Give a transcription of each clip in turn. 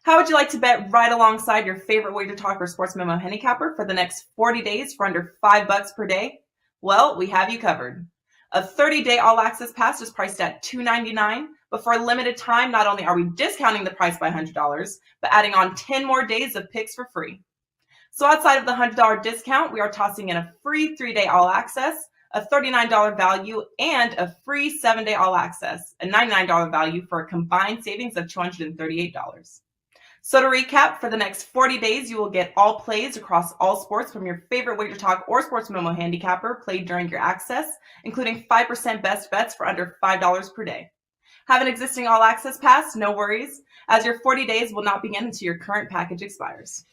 How would you like to bet right alongside your favorite WagerTalk or Sports Memo handicapper for the next 40 days for under $5 per day? Well, we have you covered. A 30-day all-access pass is priced at $2.99, but for a limited time, not only are we discounting the price by $100, but adding on 10 more days of picks for free. So outside of the $100 discount, we are tossing in a free 3-day all-access, a $39 value, and a free 7-day all-access, a $99 value for a combined savings of $238. So to recap, for the next 40 days, you will get all plays across all sports from your favorite WagerTalk or Sports Memo handicapper played during your access, including 5% best bets for under $5 per day. Have an existing all-access pass? No worries, as your 40 days will not begin until your current package expires.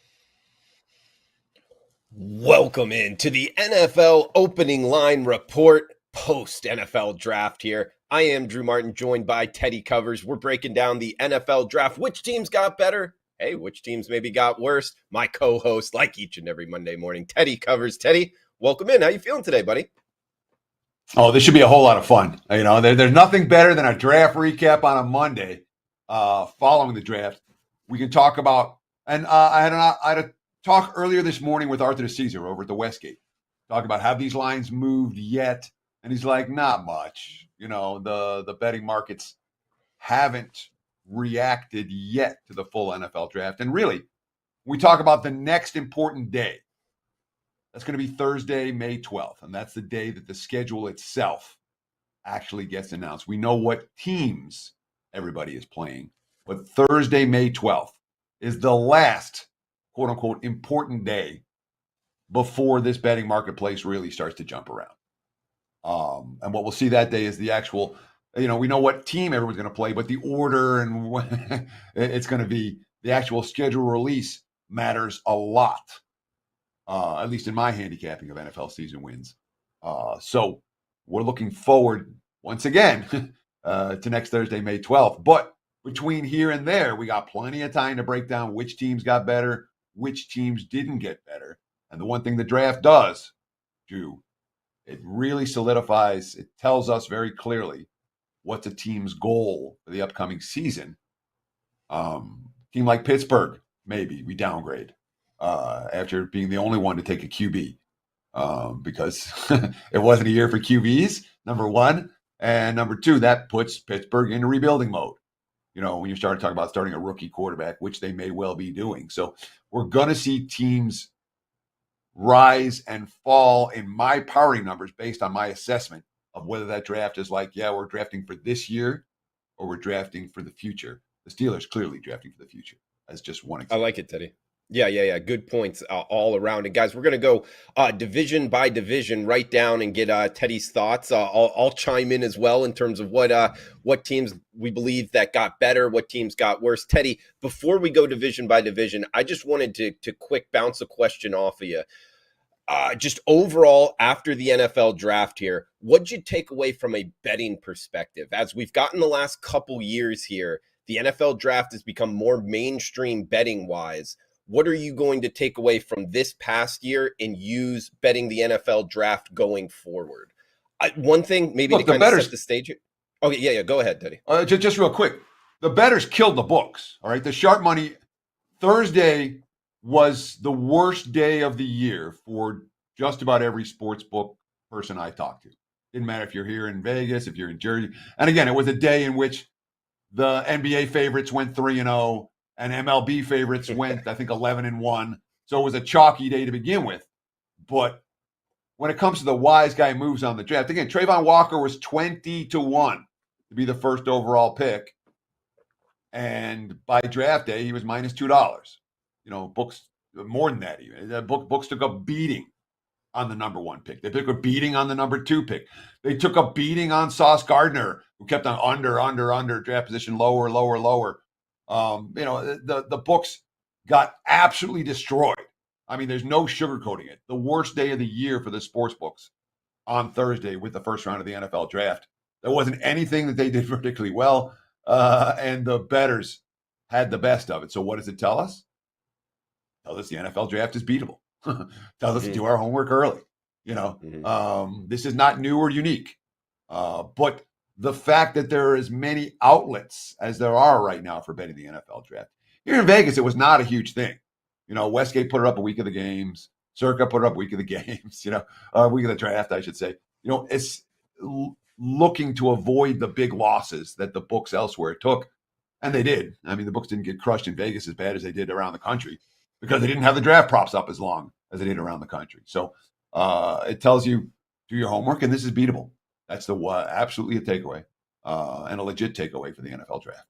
Welcome in to the NFL Opening Line Report post-NFL Draft here. I am Drew Martin, joined by Teddy Covers. We're breaking down the NFL Draft. Which teams got better? Hey, which teams maybe got worse? My co-host, like each and every Monday morning, Teddy Covers. Teddy, welcome in. How you feeling today, buddy? Oh, this should be a whole lot of fun. You know, there's nothing better than a draft recap on a Monday following the draft. We can talk about, and I had a talk earlier this morning with Arthur Caesar over at the Westgate. Talk about have these lines moved yet? And he's like, not much. You know, the betting markets haven't reacted yet to the full NFL draft. And really, we talk about the next important day. That's going to be Thursday, May 12th. And that's the day that the schedule itself actually gets announced. We know what teams everybody is playing. But Thursday, May 12th is the last, quote unquote, important day before this betting marketplace really starts to jump around. And what we'll see that day is the actual, you know, we know what team everyone's going to play, but the order and when it's going to be, the actual schedule release matters a lot. At least in my handicapping of NFL season wins. So we're looking forward once again to next Thursday, May 12th. But between here and there, we got plenty of time to break down which teams got better, which teams didn't get better. And the one thing the draft does, Drew, it really solidifies, it tells us very clearly what's a team's goal for the upcoming season. Team like Pittsburgh, maybe we downgrade after being the only one to take a QB because it wasn't a year for QBs, number one. And number two, that puts Pittsburgh into rebuilding mode. You know, when you start talking about starting a rookie quarterback, which they may well be doing. So we're going to see teams rise and fall in my powering numbers based on my assessment of whether that draft is like, yeah, we're drafting for this year or we're drafting for the future. The Steelers clearly drafting for the future. That's just one example. I like it, Teddy. Yeah. Good points all around. And guys, we're going to go division by division right down and get Teddy's thoughts. I'll chime in as well in terms of what teams we believe that got better, what teams got worse. Teddy, before we go division by division, I just wanted to quick bounce a question off of you. Just overall, after the NFL draft here, what'd you take away from a betting perspective? As we've gotten the last couple years here, the NFL draft has become more mainstream betting-wise. What are you going to take away from this past year and use betting the NFL draft going forward? One thing, maybe to kind of set the stage. Okay, yeah. Go ahead, Teddy. Just real quick. The bettors killed the books, all right? The sharp money, Thursday was the worst day of the year for just about every sports book person I talked to. Didn't matter if you're here in Vegas, if you're in Jersey. And again, it was a day in which the NBA favorites went 3-0 and MLB favorites went, I think, 11-1. So it was a chalky day to begin with. But when it comes to the wise guy moves on the draft, again, Trayvon Walker was 20-1 to be the first overall pick. And by draft day, he was minus $2. You know, books more than that even. Books took a beating on the number one pick. They took a beating on the number two pick. They took a beating on Sauce Gardner, who kept on under, draft position lower. You know, the books got absolutely destroyed. I mean, there's no sugarcoating it. The worst day of the year for the sports books on Thursday with the first round of the NFL draft. There wasn't anything that they did particularly well, and the bettors had the best of it. So what does it tell us? It tells us the NFL draft is beatable. Tells us to do our homework early. You know, this is not new or unique. But the fact that there are as many outlets as there are right now for betting the NFL draft Here in Vegas, it was not a huge thing. Westgate put it up a week of the games. Circa put it up a week of the games, a week of the draft, I should say. It's looking to avoid the big losses that the books elsewhere took. And they did. I mean, the books didn't get crushed in Vegas as bad as they did around the country because they didn't have the draft props up as long as they did around the country. So it tells you, do your homework, and this is beatable. That's absolutely a takeaway and a legit takeaway for the NFL draft.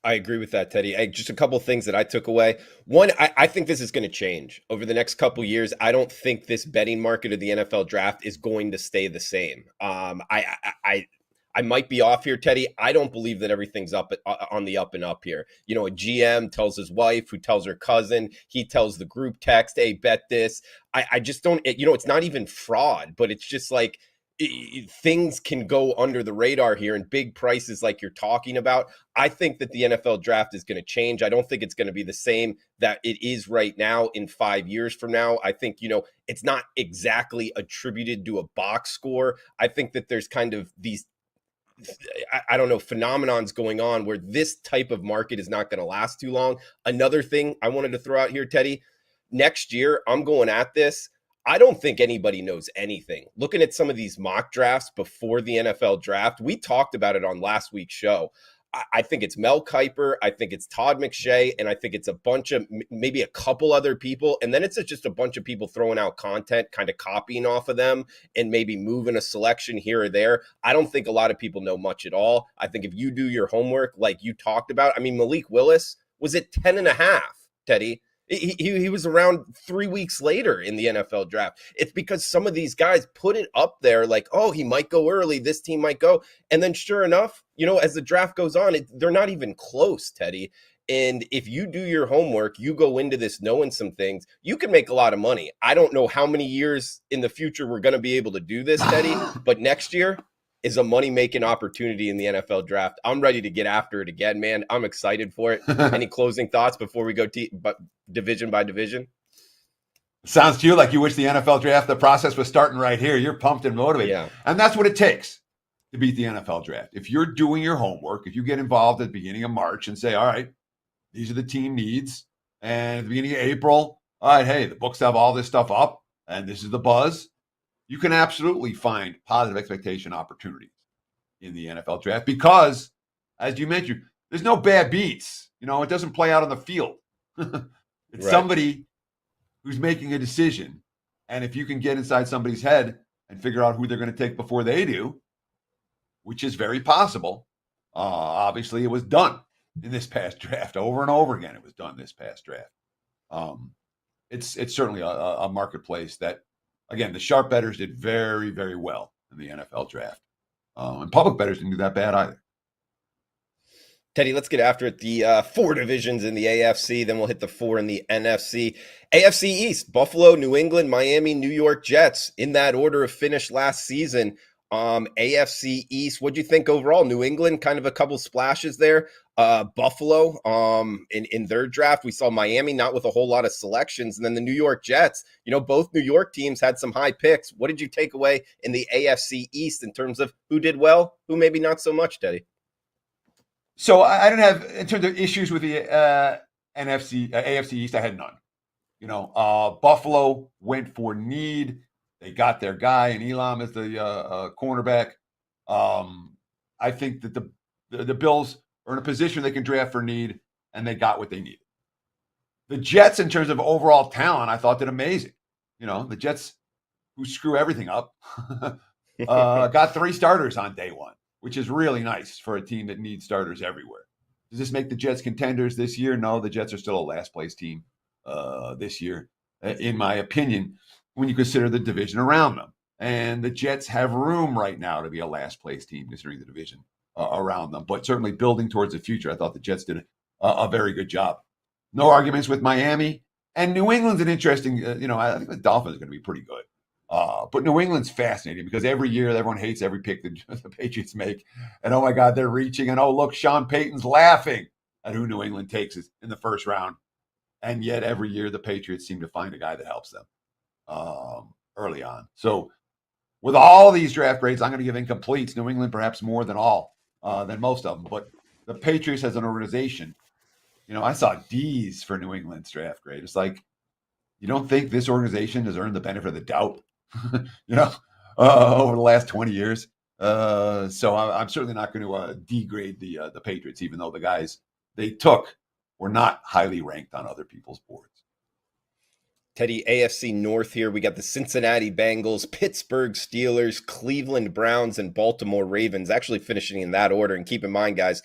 I agree with that, Teddy. Just a couple things that I took away. One, I think this is going to change over the next couple years. I don't think this betting market of the NFL draft is going to stay the same. I might be off here, Teddy. I don't believe that everything's on the up and up here. A GM tells his wife, who tells her cousin, he tells the group text, hey, bet this. I just don't, it's not even fraud, but it's just like, things can go under the radar here and big prices like you're talking about. I think that the NFL draft is going to change. I don't think it's going to be the same that it is right now in 5 years from now. I think, it's not exactly attributed to a box score. I think that there's kind of these, I don't know, phenomenons going on where this type of market is not going to last too long. Another thing I wanted to throw out here, Teddy, next year I'm going at this. I don't think anybody knows anything. Looking at some of these mock drafts before the NFL draft, we talked about it on last week's show. I think it's Mel Kiper, I think it's Todd McShay, and I think it's a bunch of maybe a couple other people. And then it's just a bunch of people throwing out content, kind of copying off of them and maybe moving a selection here or there. I don't think a lot of people know much at all. I think if you do your homework like you talked about, I mean, Malik Willis was at 10.5, Teddy. He was around 3 weeks later in the NFL draft. It's because some of these guys put it up there like, oh, he might go early. This team might go. And then sure enough, as the draft goes on, they're not even close, Teddy. And if you do your homework, you go into this knowing some things, you can make a lot of money. I don't know how many years in the future we're going to be able to do this, Teddy, but next year is a money-making opportunity in the NFL draft. I'm ready to get after it again, man. I'm excited for it. Any closing thoughts before we go division by division? Sounds to you like you wish the NFL draft, the process was starting right here. You're pumped and motivated. Yeah. And that's what it takes to beat the NFL draft. If you're doing your homework, if you get involved at the beginning of March and say, all right, these are the team needs. And at the beginning of April, all right, hey, the books have all this stuff up and this is the buzz. You can absolutely find positive expectation opportunities in the NFL draft because, as you mentioned, there's no bad beats. It doesn't play out on the field. It's right. Somebody who's making a decision. And if you can get inside somebody's head and figure out who they're going to take before they do, which is very possible, obviously it was done in this past draft over and over again. It was done this past draft. It's certainly a marketplace that, again, the sharp bettors did very, very well in the NFL draft. And public bettors didn't do that bad either. Teddy, let's get after it. The 4 divisions in the AFC, then we'll hit the 4 in the NFC. AFC East, Buffalo, New England, Miami, New York Jets, in that order of finish last season. AFC East, what'd you think overall? New England, kind of a couple splashes there. Buffalo, in their draft, we saw Miami not with a whole lot of selections, and then the New York Jets. Both New York teams had some high picks. What did you take away in the AFC East in terms of who did well, who maybe not so much, Teddy? So I didn't have, in terms of issues with the AFC East, I had none. Buffalo went for need. They got their guy, and Elam as the cornerback. I think that the Bills are in a position they can draft for need, and they got what they needed. The Jets, in terms of overall talent, I thought did amazing. The Jets, who screw everything up, got 3 starters on day one, which is really nice for a team that needs starters everywhere. Does this make the Jets contenders this year? No, the Jets are still a last-place team this year, in my opinion, when you consider the division around them. And the Jets have room right now to be a last-place team, considering the division around them. But certainly building towards the future, I thought the Jets did a very good job. No arguments with Miami. And New England's an interesting, I think the Dolphins are going to be pretty good. But New England's fascinating because every year everyone hates every pick that the Patriots make. And, oh, my God, they're reaching. And, oh, look, Sean Payton's laughing at who New England takes in the first round. And yet every year the Patriots seem to find a guy that helps them early on. So with all these draft grades, I'm going to give incompletes. New England perhaps more than most of them. But the Patriots as an organization I saw D's for New England's draft grade. It's like, you don't think this organization has earned the benefit of the doubt, over the last 20 years? So I'm certainly not going to degrade the Patriots, even though the guys they took were not highly ranked on other people's boards. Teddy, AFC North here. We got the Cincinnati Bengals, Pittsburgh Steelers, Cleveland Browns, and Baltimore Ravens, actually finishing in that order. And keep in mind, guys,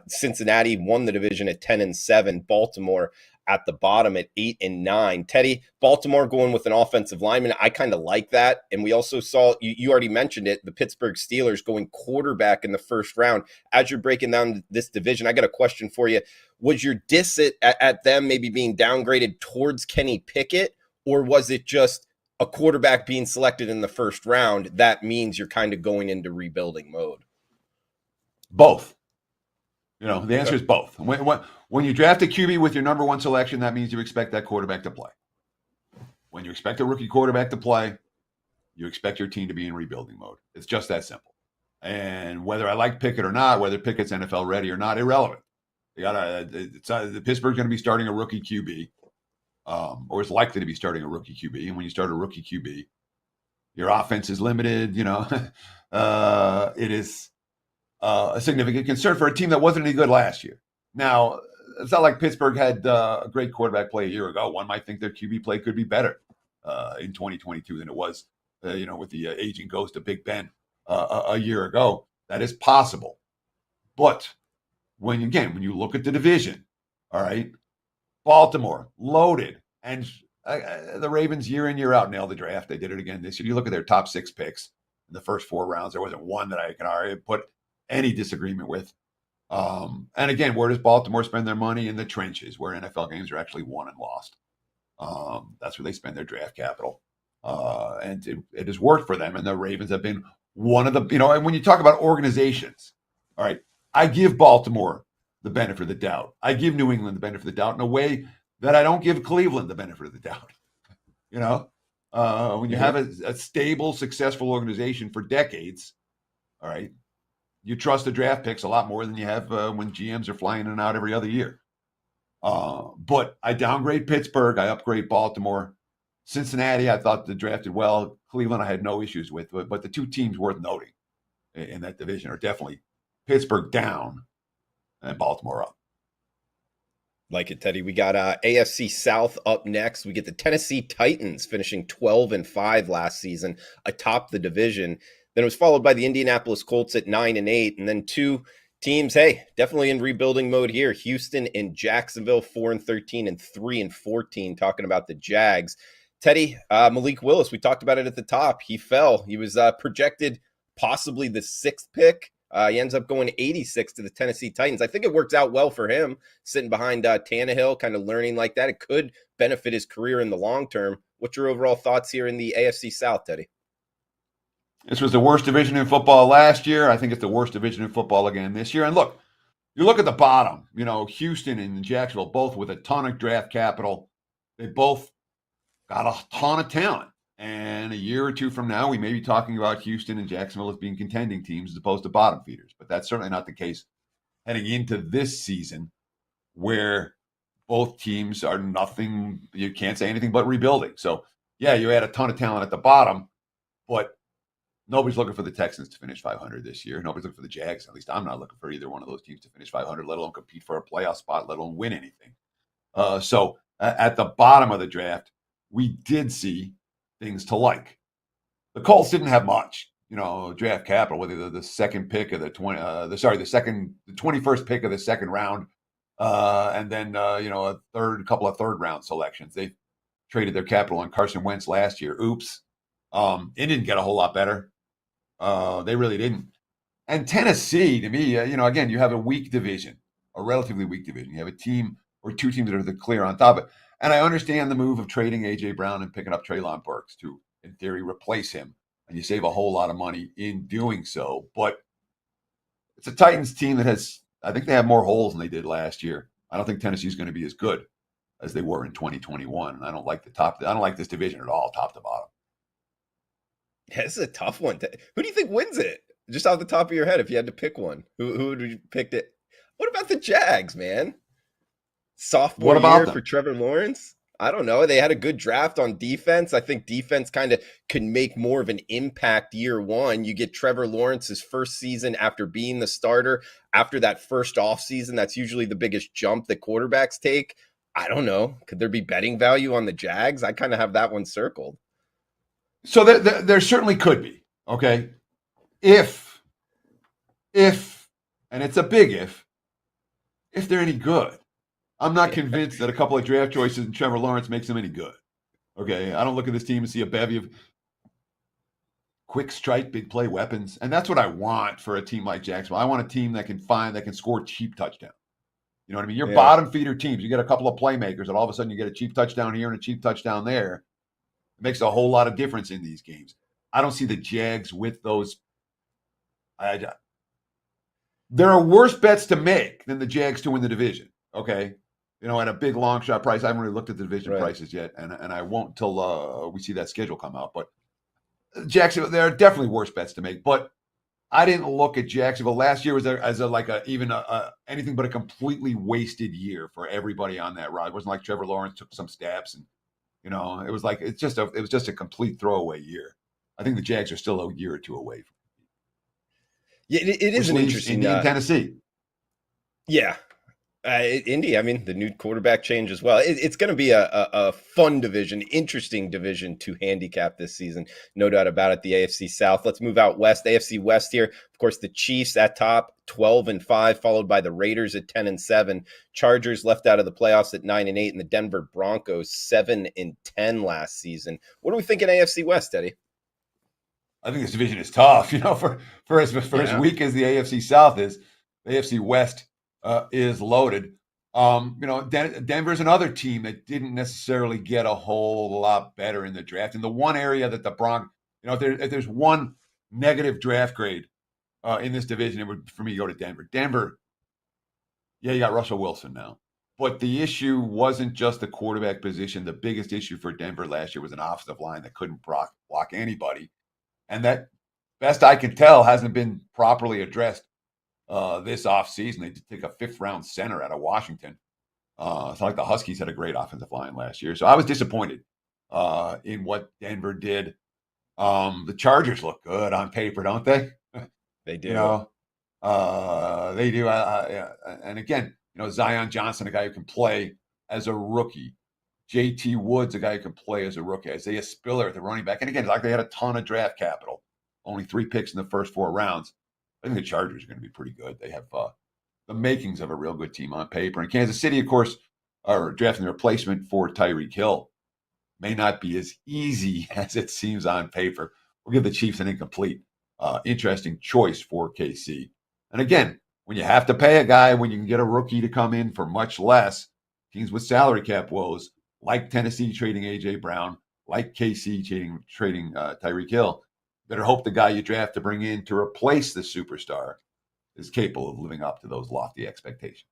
Cincinnati won the division at 10-7. Baltimore at the bottom at 8-9. Teddy, Baltimore going with an offensive lineman. I kind of like that. And we also saw, you already mentioned it, the Pittsburgh Steelers going quarterback in the first round. As you're breaking down this division, I got a question for you. Was your diss at them maybe being downgraded towards Kenny Pickett, or was it just a quarterback being selected in the first round? That means you're kind of going into rebuilding mode. Both. The answer is both. When you draft a QB with your number one selection, that means you expect that quarterback to play. When you expect a rookie quarterback to play, you expect your team to be in rebuilding mode. It's just that simple. And whether I like Pickett or not, whether Pickett's NFL ready or not, irrelevant. The Pittsburgh's going to be starting a rookie QB, or is likely to be starting a rookie QB. And when you start a rookie QB, your offense is limited. It is a significant concern for a team that wasn't any good last year. Now, it's not like Pittsburgh had a great quarterback play a year ago. One might think their QB play could be better in 2022 than it was, with the aging ghost of Big Ben a year ago. That is possible. But when you look at the division, all right, Baltimore loaded, and the Ravens year in, year out nailed the draft. They did it again this year. You look at their top 6 picks in the first 4 rounds. There wasn't one that I can already put any disagreement with. And again, where does Baltimore spend their money? In the trenches, where NFL games are actually won and lost. That's where they spend their draft capital. And it has worked for them. And the Ravens have been one of the, and when you talk about organizations, all right, I give Baltimore the benefit of the doubt. I give New England the benefit of the doubt in a way that I don't give Cleveland the benefit of the doubt. When you have a stable, successful organization for decades, all right, you trust the draft picks a lot more than you have when GMs are flying in and out every other year. But I downgrade Pittsburgh. I upgrade Baltimore. Cincinnati, I thought they drafted well. Cleveland, I had no issues with. But the 2 teams worth noting in that division are definitely Pittsburgh down and Baltimore up. Like it, Teddy. We got AFC South up next. We get the Tennessee Titans finishing 12-5 last season atop the division. Then it was followed by the Indianapolis Colts at 9-8, and then 2 teams, definitely in rebuilding mode here. Houston and Jacksonville, 4-13 and 3-14. Talking about the Jags, Teddy, Malik Willis. We talked about it at the top. He fell. He was projected possibly the 6th pick. He ends up going 86 to the Tennessee Titans. I think it works out well for him, sitting behind Tannehill, kind of learning like that. It could benefit his career in the long term. What's your overall thoughts here in the AFC South, Teddy? This was the worst division in football last year. I think it's the worst division in football again this year. And look, you look at the bottom, Houston and Jacksonville, both with a ton of draft capital. They both got a ton of talent. And a year or 2 from now, we may be talking about Houston and Jacksonville as being contending teams as opposed to bottom feeders. But that's certainly not the case heading into this season, where both teams are nothing. You can't say anything but rebuilding. So, yeah, you had a ton of talent at the bottom, but nobody's looking for the Texans to finish 500 this year. Nobody's looking for the Jags. At least I'm not looking for either one of those teams to finish 500, let alone compete for a playoff spot, let alone win anything. So at the bottom of the draft, we did see things to like. The Colts didn't have much, draft capital, whether the second pick of the 21st pick of the second round, and then a couple of third round selections. They traded their capital on Carson Wentz last year. Oops. It didn't get a whole lot better. They really didn't. And Tennessee, to me, again, you have a weak division, a relatively weak division. You have a team or 2 teams that are the clear on top of it. And I understand the move of trading A.J. Brown and picking up Treylon Burks to, in theory, replace him. And you save a whole lot of money in doing so. But it's a Titans team that I think they have more holes than they did last year. I don't think Tennessee's going to be as good as they were in 2021. And I don't like this division at all, top to bottom. Yeah, this is a tough one. Who do you think wins it? Just off the top of your head, if you had to pick one, who would you pick it? What about the Jags, man? sophomore What about year them? for Trevor Lawrence? I don't know. They had a good draft on defense. I think defense kind of can make more of an impact year one. You get Trevor Lawrence's first season after being the starter. After that first offseason, that's usually the biggest jump that quarterbacks take. I don't know. Could there be betting value on the Jags? I kind of have that one circled. So there certainly could be. Okay, if and it's a big if they're any good. I'm not convinced that a couple of draft choices in Trevor Lawrence makes them any good. Okay, I don't look at this team and see a bevy of quick strike, big play weapons, and that's what I want for a team like Jacksonville. I want a team that can score cheap touchdowns. You know what I mean? Your bottom feeder teams, you get a couple of playmakers, and all of a sudden you get a cheap touchdown here and a cheap touchdown there. It makes a whole lot of difference in these games. I don't see the Jags with those. There are worse bets to make than the Jags to win the division. Okay, at a big long shot price. I haven't really looked at the division prices yet, and I won't until we see that schedule come out. But Jacksonville, there are definitely worse bets to make. But I didn't look at Jacksonville last year as anything but a completely wasted year for everybody on that ride. It wasn't like Trevor Lawrence took some steps, and it was just a complete throwaway year. I think the Jags are still a year or two away. Yeah, it is an interesting. Indy and Tennessee. Yeah. Indy, I mean, the new quarterback change as well. It's going to be a fun division, interesting division to handicap this season. No doubt about it. The AFC South. Let's move out west. AFC West here. Of course, the Chiefs at top, 12-5, followed by the Raiders at 10-7. Chargers left out of the playoffs at 9-8, and the Denver Broncos 7-10 last season. What do we think in AFC West, Eddie? I think this division is tough. For as weak as the AFC South is, the AFC West is loaded. Denver's another team that didn't necessarily get a whole lot better in the draft. And the one area that the Broncos, if there's one negative draft grade in this division, it would, for me, go to Denver. Denver, yeah, you got Russell Wilson now. But the issue wasn't just the quarterback position. The biggest issue for Denver last year was an offensive line that couldn't block anybody. And that, best I can tell, hasn't been properly addressed this offseason. They did take a 5th-round center out of Washington. It's not like the Huskies had a great offensive line last year. So I was disappointed in what Denver did. The Chargers look good on paper, don't they? They do. They do. And again, Zion Johnson, a guy who can play as a rookie. JT Woods, a guy who can play as a rookie. Isaiah Spiller at the running back. And again, it's like they had a ton of draft capital. Only 3 picks in the first 4 rounds. I think the Chargers are going to be pretty good. They have the makings of a real good team on paper. And Kansas City, of course, are drafting the replacement for Tyreek Hill. May not be as easy as it seems on paper. We'll give the Chiefs an incomplete. Interesting choice for KC. And again, when you have to pay a guy, when you can get a rookie to come in for much less, teams with salary cap woes, like Tennessee trading A.J. Brown, like KC trading Tyreek Hill, better hope the guy you draft to bring in to replace the superstar is capable of living up to those lofty expectations.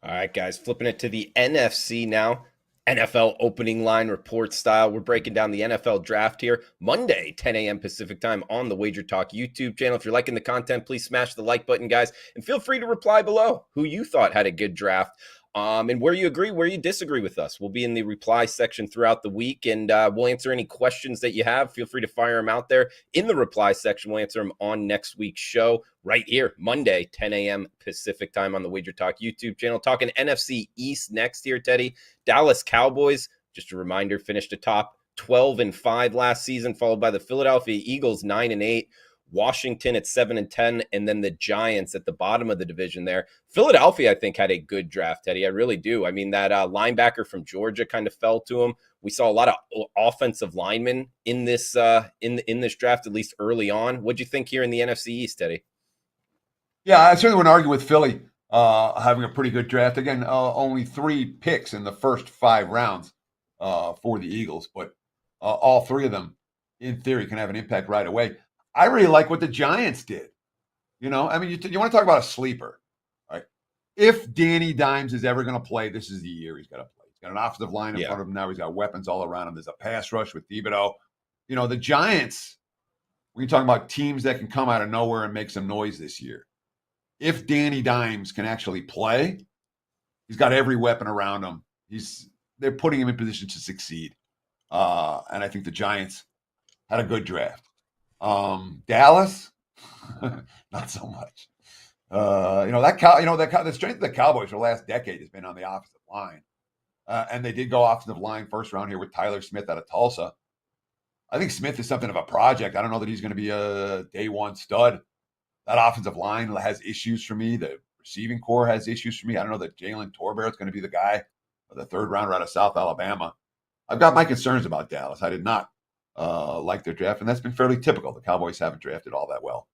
All right, guys, flipping it to the NFC now. NFL opening line report style. We're breaking down the NFL draft here Monday, 10 a.m. Pacific time on the WagerTalk YouTube channel. If you're liking the content, please smash the like button, guys, and feel free to reply below who you thought had a good draft. And where you agree, where you disagree with us. We'll be in the reply section throughout the week, and we'll answer any questions that you have. Feel free to fire them out there in the reply section. We'll answer them on next week's show right here, Monday, 10 a.m. Pacific time on the WagerTalk YouTube channel. Talking NFC East next here, Teddy. Dallas Cowboys, just a reminder, finished atop 12-5 last season, followed by the Philadelphia Eagles 9-8. Washington at 7-10, and then the Giants at the bottom of the division there. Philadelphia, I think, had a good draft, Teddy. I really do. I mean, that linebacker from Georgia kind of fell to him. We saw a lot of offensive linemen in this in this draft, at least early on. What'd you think here in the NFC East, Teddy? Yeah, I certainly wouldn't argue with Philly having a pretty good draft. Again, only 3 picks in the first 5 rounds for the Eagles, but all 3 of them, in theory, can have an impact right away. I really like what the Giants did. You want to talk about a sleeper, right? If Danny Dimes is ever going to play, this is the year he's got to play. He's got an offensive line in front of him now. He's got weapons all around him. There's a pass rush with Thibodeau. The Giants, when you're talking about teams that can come out of nowhere and make some noise this year, if Danny Dimes can actually play, He's got every weapon around him. They're putting him in position to succeed. And I think the Giants had a good draft. Dallas, not so much. The strength of the Cowboys for the last decade has been on the offensive line. And they did go offensive line first round here with Tyler Smith out of Tulsa. I think Smith is something of a project. I don't know that he's going to be a day one stud. That offensive line has issues for me. The receiving core has issues for me. I don't know that Jalen Torbear is going to be the guy, the third rounder out of South Alabama. I've got my concerns about Dallas. I did not like their draft, and that's been fairly typical. The Cowboys haven't drafted all that well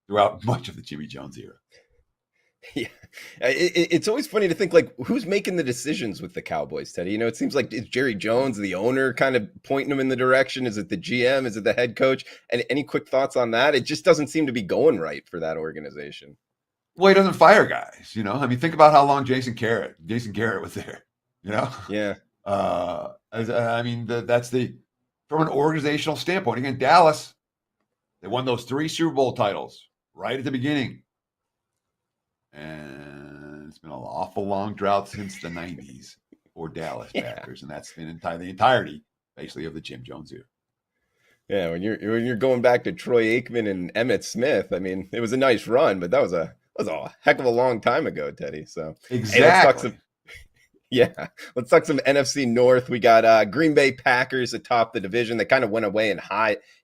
throughout much of the Jimmy Jones era. Yeah, it's always funny to think, like, who's making the decisions with the Cowboys, Teddy? It seems like it's Jerry Jones, the owner, kind of pointing them in the direction. Is it the GM? Is it the head coach? And any quick thoughts on that? It just doesn't seem to be going right for that organization. Well, he doesn't fire guys, think about how long Jason Garrett was there, Yeah. That's from an organizational standpoint. Again, Dallas, they won those 3 Super Bowl titles right at the beginning. And it's been an awful long drought since the 90s for Dallas Packers. And that's been the entirety, basically, of the Jim Jones era. Yeah, when you're going back to Troy Aikman and Emmitt Smith, it was a nice run, but that was a heck of a long time ago, Teddy. So exactly. Let's talk some NFC North. We got Green Bay Packers atop the division. They kind of went away and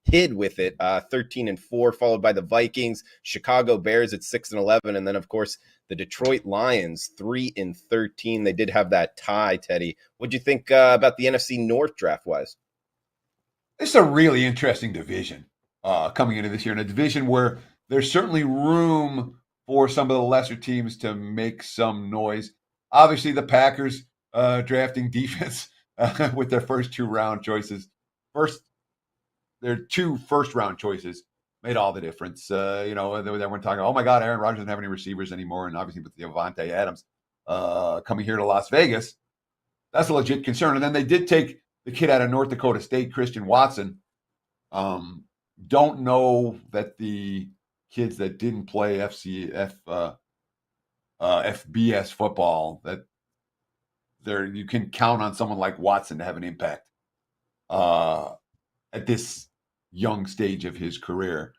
hid with it, 13-4, followed by the Vikings, Chicago Bears at 6-11, and then of course the Detroit Lions 3-13. They did have that tie, Teddy. What'd you think about the NFC North draft-wise? It's a really interesting division coming into this year, in a division where there's certainly room for some of the lesser teams to make some noise. Obviously, the Packers drafting defense with their first 2 round choices. Their 2 first round choices made all the difference. Everyone talking, oh my God, Aaron Rodgers doesn't have any receivers anymore. And obviously with Devontae Adams coming here to Las Vegas, that's a legit concern. And then they did take the kid out of North Dakota State, Christian Watson. Don't know that the kids that didn't play FBS football, that you can count on someone like Watson to have an impact at this young stage of his career.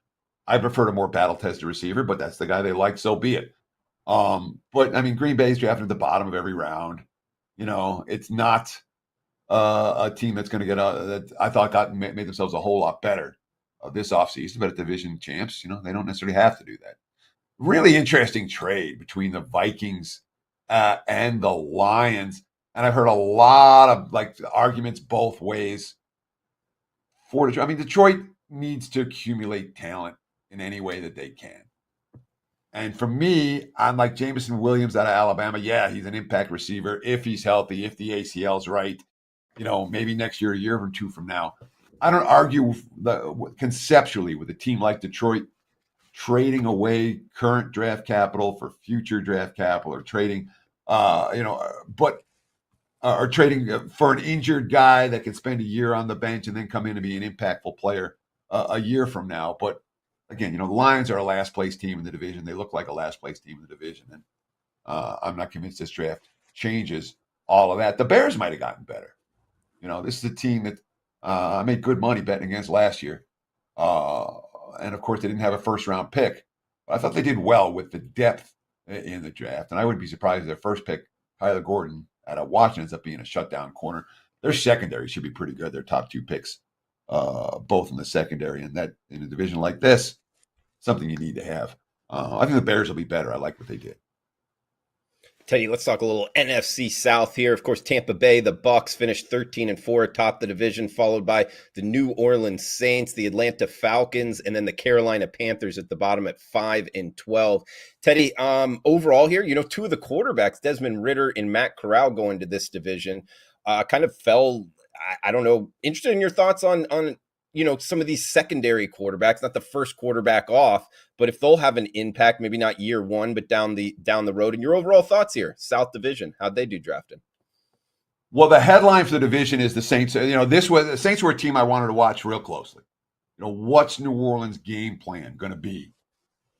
I prefer a more battle-tested receiver, but that's the guy they like, so be it. Green Bay's drafted at the bottom of every round. It's not a team that's going to get that I thought made themselves a whole lot better this offseason, but at division champs, they don't necessarily have to do that. Really interesting trade between the Vikings and the Lions. And I've heard a lot of arguments both ways for Detroit. Detroit needs to accumulate talent in any way that they can. And for me, I'm like Jameson Williams out of Alabama. Yeah, he's an impact receiver if he's healthy, if the ACL's right. Maybe next year, a year or 2 from now. I don't argue conceptually with a team like Detroit trading away current draft capital for future draft capital, or trading, or trading for an injured guy that can spend a year on the bench and then come in and be an impactful player a year from now. But again, the Lions are a last place team in the division. They look like a last place team in the division. And I'm not convinced this draft changes all of that. The Bears might have gotten better. This is a team that I made good money betting against last year. And of course, they didn't have a first round pick. But I thought they did well with the depth in the draft. And I wouldn't be surprised if their first pick, Tyler Gordon out of Washington, ends up being a shutdown corner. Their secondary should be pretty good. Their top 2 picks, both in the secondary, and that in a division like this, something you need to have. I think the Bears will be better. I like what they did. Teddy, let's talk a little NFC South here. Of course, Tampa Bay, the Bucs finished 13-4 atop the division, followed by the New Orleans Saints, the Atlanta Falcons, and then the Carolina Panthers at the bottom at 5-12. Teddy, overall here, 2 of the quarterbacks, Desmond Ridder and Matt Corral, going to this division, kind of fell. I don't know. Interested in your thoughts on some of these secondary quarterbacks, not the first quarterback off, but if they'll have an impact, maybe not year 1, but down the road. And your overall thoughts here, South Division, how'd they do drafting? Well, the headline for the division is the Saints. The Saints were a team I wanted to watch real closely. What's New Orleans' game plan going to be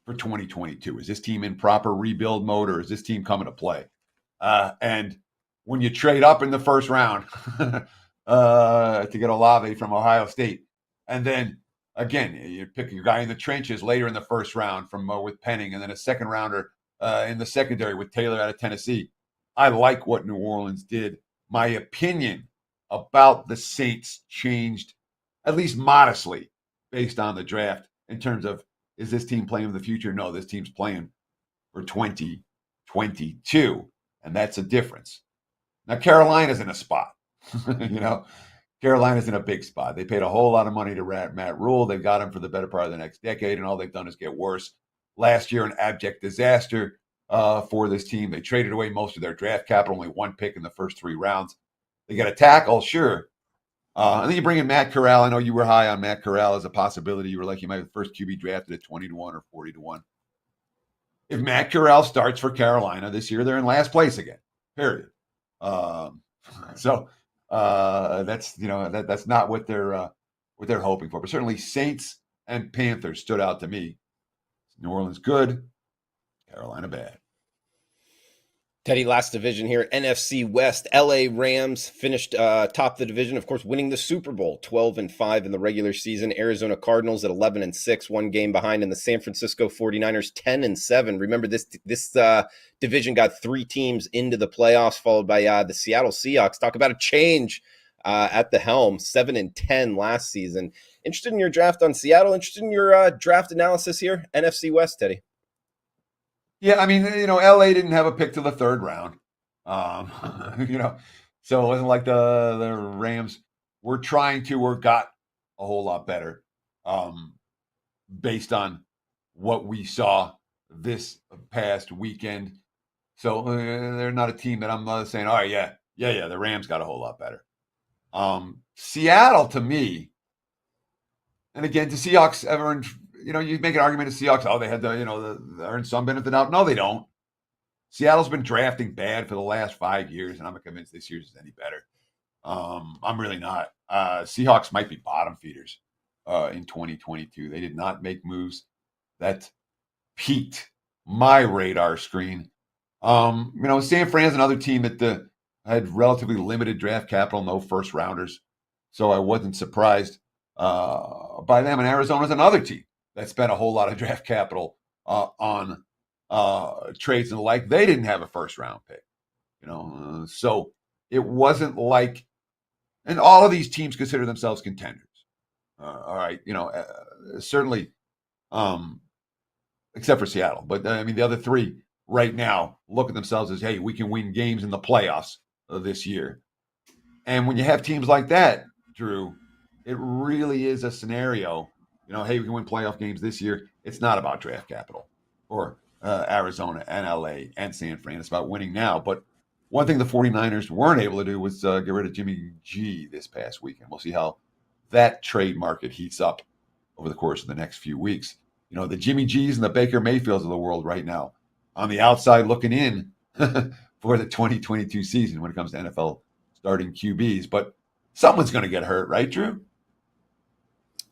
for 2022? Is this team in proper rebuild mode, or is this team coming to play? And when you trade up in the first round to get Olave from Ohio State, and then again you pick your guy in the trenches later in the first round from with Penning, and then a second rounder in the secondary with Taylor out of Tennessee. I like what New Orleans did. My opinion about the Saints changed, at least modestly, based on the draft in terms of, is this team playing for the future? No, this team's playing for 2022, and that's a difference. Now, Carolina's in a spot. Carolina's in a big spot. They paid a whole lot of money to Matt Rule. They've got him for the better part of the next decade, and all they've done is get worse. Last year, an abject disaster for this team. They traded away most of their draft capital, only one pick in the first 3 rounds. They got a tackle, sure. And then you bring in Matt Corral. I know you were high on Matt Corral as a possibility. You were like, you might have the first QB drafted at 20-1 or 40-1. If Matt Corral starts for Carolina this year, they're in last place again, period. So that's that's not what they're hoping for. But certainly Saints and Panthers stood out to me. New Orleans good, Carolina bad. Teddy, last division here, NFC West. LA Rams finished top the division, of course, winning the Super Bowl, 12-5 in the regular season. Arizona Cardinals at 11-6, 1 game behind, and the San Francisco 49ers 10-7. Remember, this division got 3 teams into the playoffs, followed by the Seattle Seahawks. Talk about a change at the helm, 7-10 last season. Interested in your draft on Seattle? Interested in your draft analysis here? NFC West, Teddy. Yeah, I mean, LA didn't have a pick till the 3rd round. So it wasn't like the Rams were trying to or got a whole lot better based on what we saw this past weekend. So they're not a team that I'm not saying, all right, yeah, the Rams got a whole lot better. Seattle, to me, and again, the Seahawks ever, you make an argument to Seahawks, they had the earn some benefit out. No, they don't. Seattle's been drafting bad for the last 5 years, and I'm not convinced this year's is any better. I'm really not. Seahawks might be bottom feeders in 2022. They did not make moves that peaked my radar screen. San Fran's another team that had relatively limited draft capital, no first rounders. So I wasn't surprised by them. And Arizona's another team that spent a whole lot of draft capital on trades and the like. They didn't have a first round pick, so it wasn't like, and all of these teams consider themselves contenders. All right. Certainly, except for Seattle, but the other 3 right now look at themselves as, hey, we can win games in the playoffs this year. And when you have teams like that, Drew, it really is a scenario, hey, we can win playoff games this year. It's not about draft capital or Arizona and LA and San Fran. It's about winning now. But one thing the 49ers weren't able to do was get rid of Jimmy G this past weekend. We'll see how that trade market heats up over the course of the next few weeks. The Jimmy G's and the Baker Mayfields of the world right now on the outside looking in for the 2022 season when it comes to NFL starting QBs. But someone's going to get hurt, right, Drew?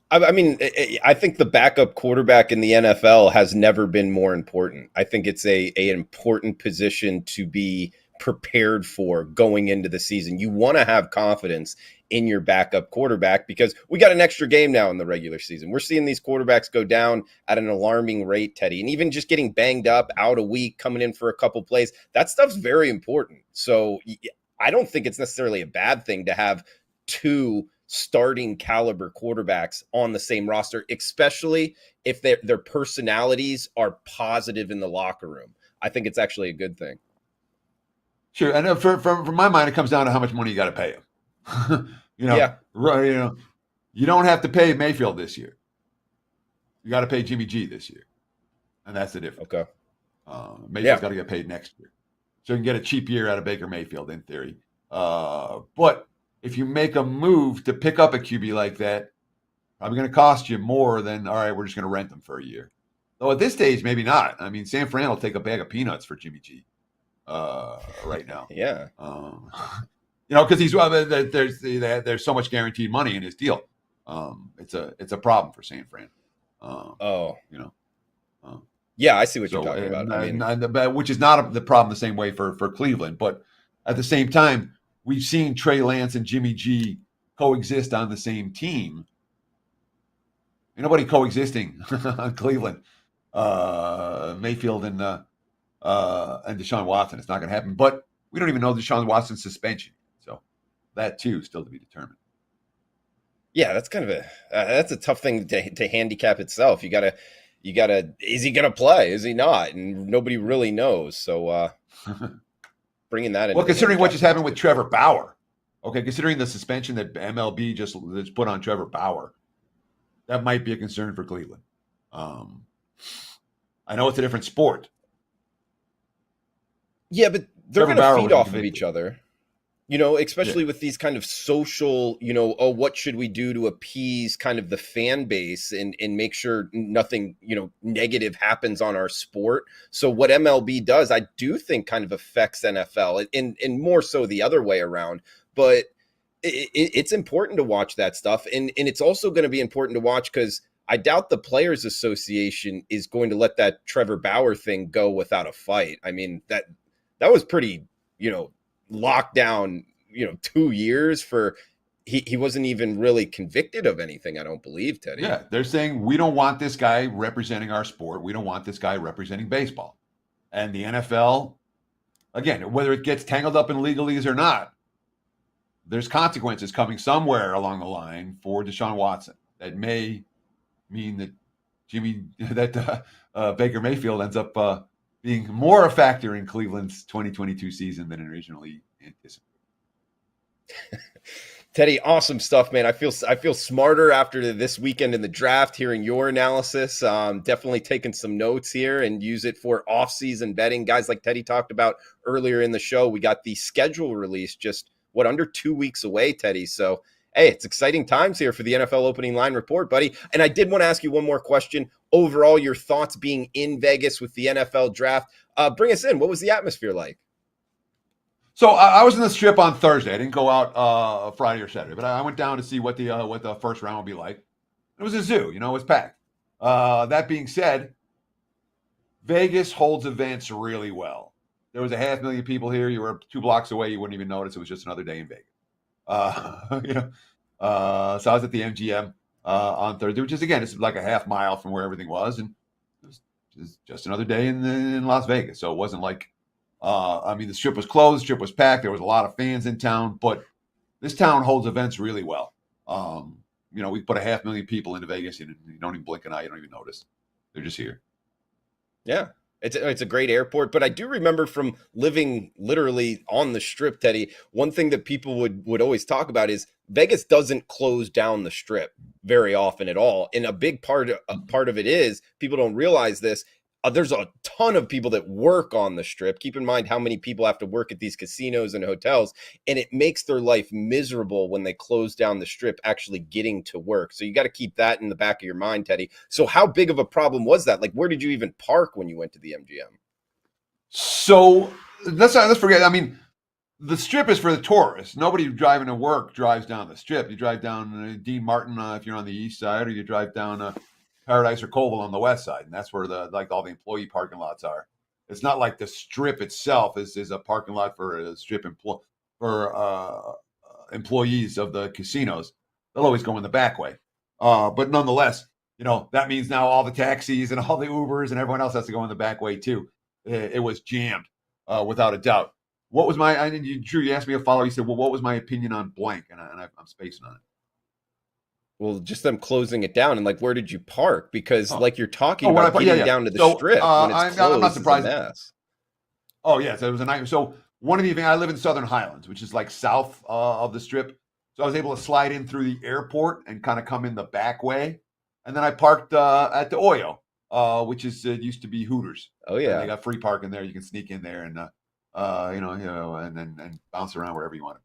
I think the backup quarterback in the NFL has never been more important. I think it's an important position to be prepared for going into the season. You want to have confidence in your backup quarterback because we got an extra game now in the regular season. We're seeing these quarterbacks go down at an alarming rate, Teddy, and even just getting banged up out a week, coming in for a couple plays, that stuff's very important. So I don't think it's necessarily a bad thing to have 2 starting caliber quarterbacks on the same roster, especially if their personalities are positive in the locker room. I think it's actually a good thing. Sure. And from my mind, it comes down to how much money you got to pay him. Yeah. Right. You don't have to pay Mayfield this year. You got to pay Jimmy G this year. And that's the difference. Okay. Mayfield's got to get paid next year. So you can get a cheap year out of Baker Mayfield in theory. But if you make a move to pick up a QB like that, probably going to cost you more than, all right, we're just going to rent them for a year. Though at this stage, maybe not. San Fran will take a bag of peanuts for Jimmy G right now. Yeah. Because there's so much guaranteed money in his deal. It's a problem for San Fran. Yeah, I see what So, you're talking about. I mean, which is not the problem the same way for Cleveland. But at the same time, we've seen Trey Lance and Jimmy G coexist on the same team. Ain't nobody coexisting on Cleveland, Mayfield and Deshaun Watson. It's not going to happen. But we don't even know Deshaun Watson's suspension. So that too is still to be determined. yeah, that's kind of that's a tough thing to handicap itself. You gotta, is he gonna play? Is he not? And nobody really knows. So bringing that in. Well, considering what just happened with Trevor Bauer, okay, considering the suspension that MLB just put on Trevor Bauer, that might be a concern for Cleveland. I know it's a different sport. Yeah, but they're Trevor going Bauer to was feed off of convicted. each other, especially with these kind of social, what should we do to appease kind of the fan base and make sure nothing, negative happens on our sport. So what MLB does, I do think kind of affects NFL and more so the other way around. But it's important to watch that stuff. And it's also going to be important to watch because I doubt the Players Association is going to let that Trevor Bauer thing go without a fight. I mean, that was pretty, locked down, 2 years for he wasn't even really convicted of anything, I don't believe, Teddy. Yeah, they're saying we don't want this guy representing our sport. We don't want this guy representing baseball. And the NFL, again, whether it gets tangled up in legalese or not, there's consequences coming somewhere along the line for Deshaun Watson that may mean that Baker Mayfield ends up being more a factor in Cleveland's 2022 season than originally anticipated. Teddy, awesome stuff, man. I feel smarter after this weekend in the draft, hearing your analysis. Definitely taking some notes here and use it for off-season betting. Guys, like Teddy talked about earlier in the show, we got the schedule release just under 2 weeks away, Teddy. So, hey, it's exciting times here for the NFL opening line report, buddy. And I did want to ask you one more question. Overall, your thoughts being in Vegas with the NFL draft. Bring us in. What was the atmosphere like? So I was in the Strip on Thursday. I didn't go out Friday or Saturday, but I went down to see what the first round would be like. It was a zoo, it was packed. That being said, Vegas holds events really well. There was 500,000 people here. You were 2 blocks away. You wouldn't even notice. It was just another day in Vegas. So I was at the MGM on Thursday, which is, again, it's like a half mile from where everything was. And it was just another day in Las Vegas. So it wasn't like, the Strip was closed. The Strip was packed. There was a lot of fans in town. But this town holds events really well. We put 500,000 people into Vegas. You don't even blink an eye. You don't even notice. They're just here. Yeah. It's a great airport, but I do remember from living literally on the Strip, Teddy, one thing that people would always talk about is Vegas doesn't close down the Strip very often at all. And a big part of it is, people don't realize this, there's a ton of people that work on the Strip. Keep in mind how many people have to work at these casinos and hotels, and it makes their life miserable when they close down the Strip actually getting to work. So you got to keep that in the back of your mind, Teddy. So how big of a problem was that? Like, where did you even park when you went to the MGM? So let's forget. The Strip is for the tourists. Nobody driving to work drives down the Strip. You drive down Dean Martin if you're on the east side, or you drive down Paradise or Colville on the west side, and that's where all the employee parking lots are. It's not like the Strip itself is a parking lot for a Strip employees of the casinos. They'll always go in the back way, but nonetheless, that means now all the taxis and all the Ubers and everyone else has to go in the back way too. It was jammed, without a doubt. What was you asked me a follow. You said, well, what was my opinion on blank? And I'm spacing on it. Well, just them closing it down, and where did you park? Because like you're talking about getting down to the Strip when it's closed, I'm not surprised. Oh yeah, so it was a nightmare. So one of the events, I live in Southern Highlands, which is like south of the Strip. So I was able to slide in through the airport and kind of come in the back way, and then I parked at the Oyo, which used to be Hooters. Oh yeah, and they got free parking there. You can sneak in there and and bounce around wherever you want to be.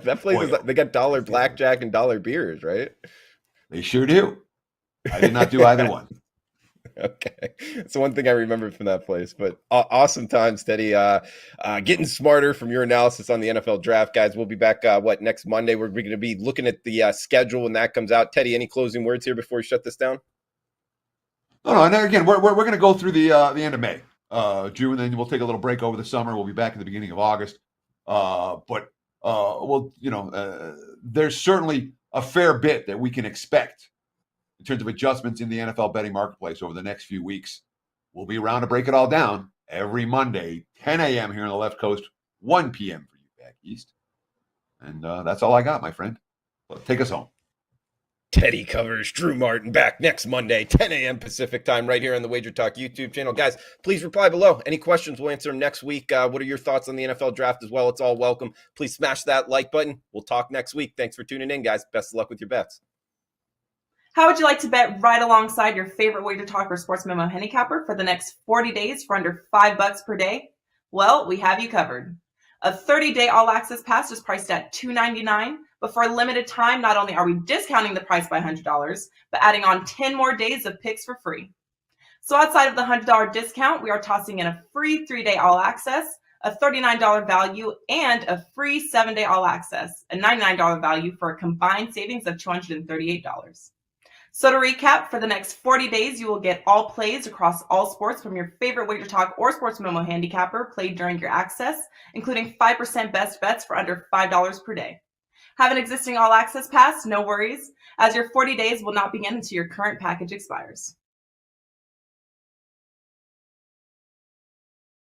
That place they got dollar blackjack and dollar beers, right? They sure do. I did not do either one. Okay, it's one thing I remember from that place. But awesome times, Teddy. Getting smarter from your analysis on the NFL draft, guys. We'll be back next Monday. We're going to be looking at the schedule when that comes out. Teddy, any closing words here before we shut this down? No. And then again, we're going to go through the end of May, June, then we'll take a little break over the summer. We'll be back at the beginning of August. There's certainly a fair bit that we can expect in terms of adjustments in the NFL betting marketplace over the next few weeks. We'll be around to break it all down every Monday, 10 a.m. here on the left coast, 1 p.m. for you back east. And that's all I got, my friend. So take us home. Teddy covers Drew Martin back next Monday, 10 a.m. Pacific time, right here on the WagerTalk YouTube channel. Guys, please reply below. Any questions, we'll answer them next week. What are your thoughts on the NFL draft as well? It's all welcome. Please smash that like button. We'll talk next week. Thanks for tuning in, guys. Best of luck with your bets. How would you like to bet right alongside your favorite WagerTalk or Sports Memo handicapper for the next 40 days for under $5 per day? Well, we have you covered. A 30-day all-access pass is priced at $2.99, but for a limited time, not only are we discounting the price by $100, but adding on 10 more days of picks for free. So outside of the $100 discount, we are tossing in a free 3-day all-access, a $39 value, and a free 7-day all-access, a $99 value for a combined savings of $238. So to recap, for the next 40 days, you will get all plays across all sports from your favorite WagerTalk or Sports Memo handicapper played during your access, including 5% best bets for under $5 per day. Have an existing all-access pass? No worries, as your 40 days will not begin until your current package expires.